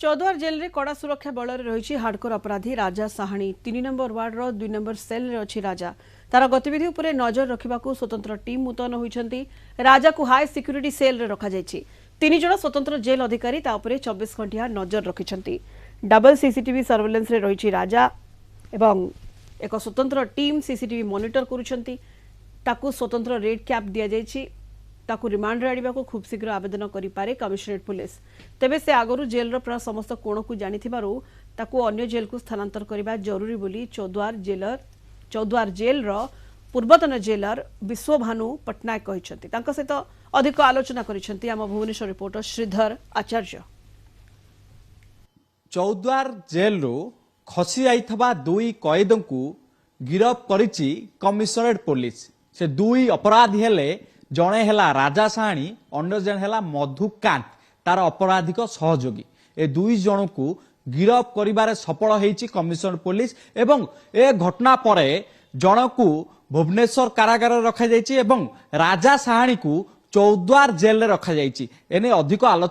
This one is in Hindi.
चौद्वार जेल रे कड़ा सुरक्षा बल रही हार्डकोर अपराधी Raja Sahani 3 number ward 2 number cell रे अच्छी राजा तार गतिविधि उपरे नजर रखा स्वतंत्र टीम मुतयन होती राजा को हाई सिक्यूरीटी सेल रे रखा तीन जन स्वतंत्र जेल अधिकारी 24 घंटिया नजर रखिंट डबल सीसीटीवी सर्वेलेंस रे रही राजा एवं एक स्वतंत्र टीम सीसीटीवी मॉनिटर करुँच स्वतंत्र रेड कैप दि जाइए ताकू रिमांड रे आनिबा को खूब शीघ्र आवेदन करि पारे कमिश्नरेट पुलिस तेबे से आगरु जेल रो प्राय समस्त कोण को जानिथिबारु ताकू अन्य जेल को स्थानांतर करबा जरूरी बोली चौद्वार जेल रो पूर्वतन जेलर विश्वभानु पटनायक कहिसंती तांका सहित अधिक आलोचना करिसंती आम भुवनेश्वर रिपोर्टर श्रीधर आचार्य। चौद्वार जेल रो खसी आइथबा दुई कैदों को गिरफ करिछि कमिश्नरेट पुलिस। से दुई अपराधी हेले जड़े है राजा साहानी अन्य जन है मधुकांत तार अपराधिक सहयोगी ए दुई जन को गिरफ करिबारे सफल होईछि कमिश्नर पुलिस एवं ए घटना परे जन को भुवनेश्वर कारागार रखा जाइछि एवं राजा साहानी को चौद्वार जेल रे रखा जाइछि एने अधिक आलोचना